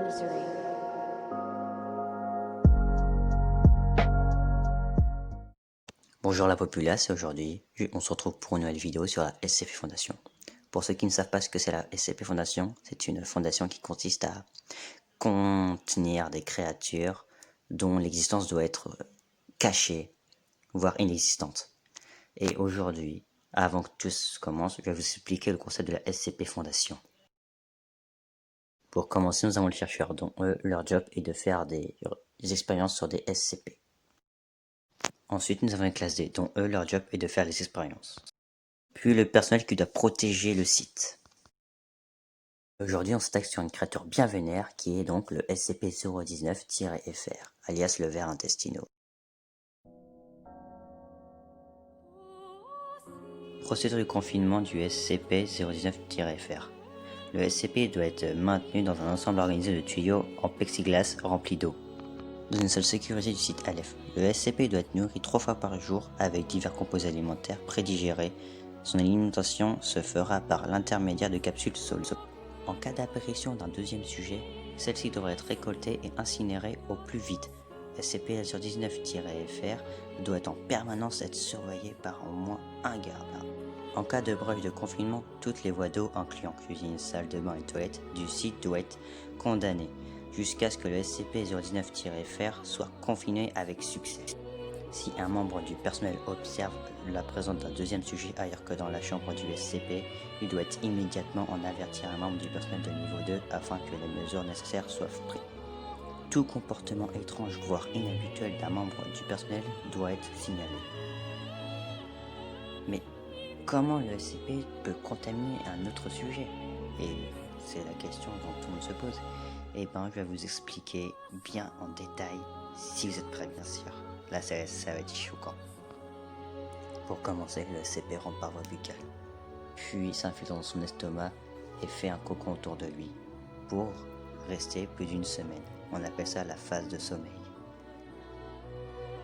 illusory. Bonjour la populace, aujourd'hui on se retrouve pour une nouvelle vidéo sur la SCP Fondation. Pour ceux qui ne savent pas ce que c'est la SCP Fondation, c'est une fondation qui consiste à contenir des créatures dont l'existence doit être cachée, voire inexistante. Et aujourd'hui, avant que tout commence, je vais vous expliquer le concept de la SCP Fondation. Pour commencer, nous avons les chercheurs dont leur job est de faire des expériences sur des SCP. Ensuite, nous avons les classes D, dont leur job est de faire les expériences. Puis le personnel qui doit protéger le site. Aujourd'hui, on s'attaque sur une créature bien vénère qui est donc le SCP-019-FR, alias le ver intestinaux. Procédure de confinement du SCP-019-FR. Le SCP doit être maintenu dans un ensemble organisé de tuyaux en plexiglas remplis d'eau. Dans une salle sécurisée du site Aleph, le SCP doit être nourri 3 fois par jour avec divers composés alimentaires prédigérés. Son alimentation se fera par l'intermédiaire de capsules sol. En cas d'apparition d'un deuxième sujet, celle-ci devrait être récoltée et incinérée au plus vite. SCP-019-FR doit en permanence être surveillé par au moins un garde. En cas de brèche de confinement, toutes les voies d'eau, incluant cuisine, salle de bain et toilettes, du site doivent être condamnées, jusqu'à ce que le SCP-019-FR soit confiné avec succès. Si un membre du personnel observe la présence d'un deuxième sujet ailleurs que dans la chambre du SCP, il doit immédiatement en avertir un membre du personnel de niveau 2 afin que les mesures nécessaires soient prises. Tout comportement étrange, voire inhabituel d'un membre du personnel doit être signalé. Mais comment le SCP peut contaminer un autre sujet? Et c'est la question dont tout le monde se pose. Eh ben, je vais vous expliquer bien en détail, si vous êtes prêts bien sûr. Là, ça va être choquant. Pour commencer, le SCP rentre par voie buccale, puis s'infiltre dans son estomac et fait un cocon autour de lui, pour rester plus d'une semaine. On appelle ça la phase de sommeil.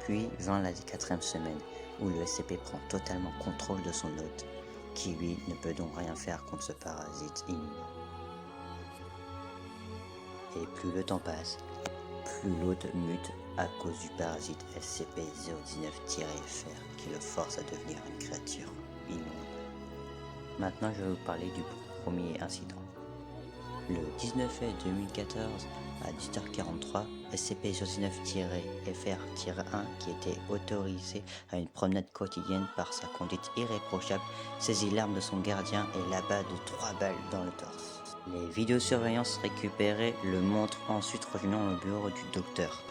Puis vient la 4e semaine, où le SCP prend totalement contrôle de son hôte, qui lui ne peut donc rien faire contre ce parasite inhumain. Et plus le temps passe, plus l'hôte mute à cause du parasite SCP-019-FR qui le force à devenir une créature immonde. Maintenant, je vais vous parler du premier incident. Le 19 mai 2014, à 18h43, SCP-019-FR-1, qui était autorisé à une promenade quotidienne par sa conduite irréprochable, saisit l'arme de son gardien et l'abat de 3 balles dans le torse. Les vidéosurveillances récupérées le montrent ensuite rejoignant le bureau du docteur,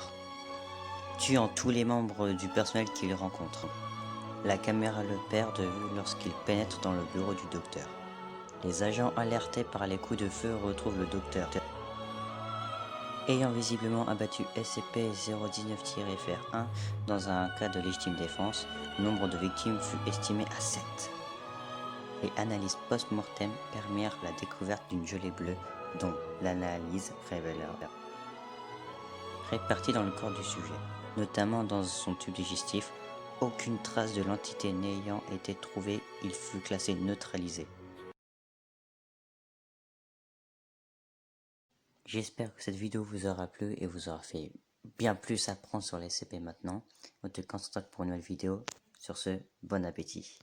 tuant tous les membres du personnel qu'il rencontre. La caméra le perd de vue lorsqu'il pénètre dans le bureau du docteur. Les agents alertés par les coups de feu retrouvent le docteur. Ayant visiblement abattu SCP-019-FR1 dans un cas de légitime défense, le nombre de victimes fut estimé à 7. Les analyses post-mortem permirent la découverte d'une gelée bleue dont l'analyse révéla répartie dans le corps du sujet, notamment dans son tube digestif. Aucune trace de l'entité n'ayant été trouvée, il fut classé neutralisé. J'espère que cette vidéo vous aura plu et vous aura fait bien plus apprendre sur les SCP maintenant. On te contacte pour une nouvelle vidéo. Sur ce, bon appétit.